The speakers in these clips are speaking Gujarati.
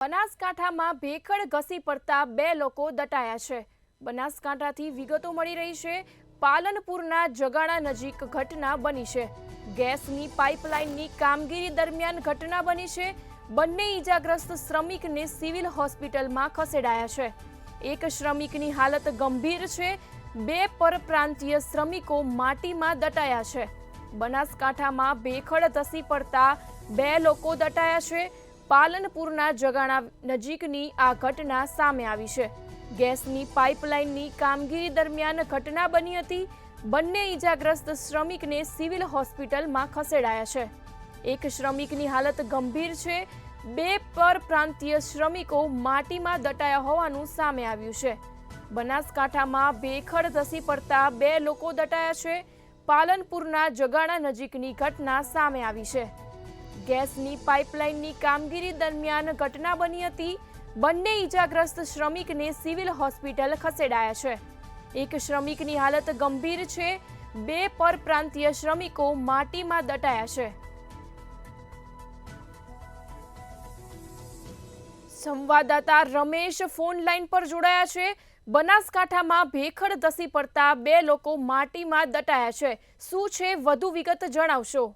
બનાસકાંઠામાં ભેખડ ઘસી પડતા 2 લોકો દટાયા છે। બનાસકાંઠાથી વિગતો મળી રહી છે। પાલનપુરના જગાણા નજીક ઘટના બની છે। ગેસની પાઇપલાઇનની કામગીરી દરમિયાન ઘટના બની છે। બંને ઈજાગ્રસ્ત શ્રમિકને સિવિલ હોસ્પિટલમાં ખસેડાયા છે। એક શ્રમિકની હાલત ગંભીર છે। 2 પરપ્રાંતીય શ્રમિકો માટીમાં દટાયા છે। બનાસકાંઠામાં ભેખડ ધસી પડતા 2 લોકો દટાયા છે। પાલનપુરના જગાણા નજીકની આ ઘટના સામે આવી છે। ગેસની પાઇપલાઇનની કામગીરી દરમિયાન ઘટના બની હતી। બંને ઈજાગ્રસ્ત શ્રમિકને સિવિલ હોસ્પિટલમાં ખસેડાયા છે। એક શ્રમિકની હાલત ગંભીર છે। 2 પરપ્રાંતીય શ્રમિકો માટીમાં દટાયા હોવાનું સામે આવ્યું છે। બનાસકાંઠામાં ભેખડ ધસી પડતા 2 લોકો દટાયા છે। પાલનપુરના જગાણા નજીકની ઘટના સામે આવી છે। ગેસની પાઇપલાઇનની કામગીરી દરમિયાન ઘટના બની હતી। બંને ઈજાગ્રસ્ત શ્રમિકને સિવિલ હોસ્પિટલ ખસેડાયા છે। એક શ્રમિકની હાલત ગંભીર છે। 2 પરપ્રાંતીય શ્રમિકો માટીમાં દટાયા છે। સંવાદદાતા રમેશ ફોન લાઈન પર જોડાયા છે। બનાસકાંઠામાં ભેખડ ધસી પડતા 2 લોકો માટીમાં દટાયા છે। શું છે વધુ વિગત જણાવશો?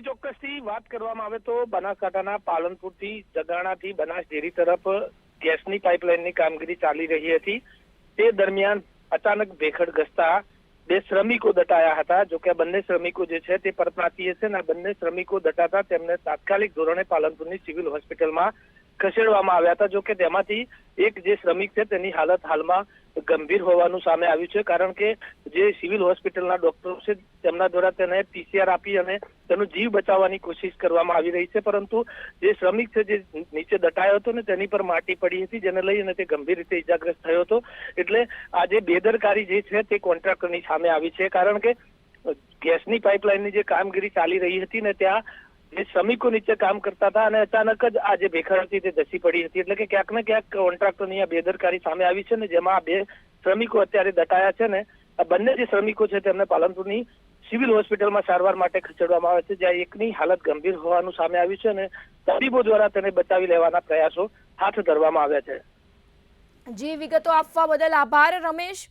ચોક્કસથી વાત કરવામાં આવે તો બનાસકાંઠાના પાલનપુરથી જગાણાથી બનાસ ડેરી તરફ ગેસની પાઇપલાઇનની કામગીરી ચાલી રહી હતી। તે દરમિયાન અચાનક ભેખડ ઘસતા 2 શ્રમિકો દટાયા હતા। જો કે બંને શ્રમિકો જે છે તે પરપ્રાંતીય છે અને બંને શ્રમિકો દટાતા તેમને તાત્કાલિક ધોરણે પાલનપુરની સિવિલ હોસ્પિટલમાં ખસેડવામાં આવ્યા હતા। જો કે તેમાંથી એક જે શ્રમિક છે તેની હાલત હાલમાં ગંભીર હોવાનું સામે આવ્યું છે, કારણ કે જે સિવિલ હોસ્પિટલના ડોક્ટરો છે તેમના દ્વારા તેને પીસીઆર આપી અને તેનો જીવ બચાવવાની કોશિશ કરવામાં આવી રહી છે, પરંતુ જે શ્રમિક છે જે નીચે દટાયો હતો ને તેની પર માટી પડી હતી, જેને લઈ અને તે ગંભીર રીતે ઈજાગ્રસ્ત થયો હતો। એટલે આ જે બેદરકારી જે છે તે કોન્ટ્રાક્ટરની સામે આવી છે, કારણ કે ગેસની પાઇપલાઇનની જે કામગીરી ચાલી રહી હતી ને ત્યાં જે શ્રમિકો નીચે કામ કરતા હતા અને અચાનક જ આ જે ભેખડ હતી તે ધસી પડી હતી। એટલે કે ક્યાંક ને ક્યાંક કોન્ટ્રાક્ટરની આ બેદરકારી સામે આવી છે ને જેમાં આ 2 શ્રમિકો અત્યારે દટાયા છે ને આ બંને જે શ્રમિકો છે તેમને પાલનપુરની સિવિલ હોસ્પિટલમાં સારવાર માટે ખસેડવામાં આવે છે, જ્યાં એકની હાલત ગંભીર હોવાનું સામે આવ્યું છે અને તબીબો દ્વારા તેને બચાવી લેવાના પ્રયાસો હાથ ધરવામાં આવ્યા છે। જે વિગતો આપવા બદલ આભાર રમેશ।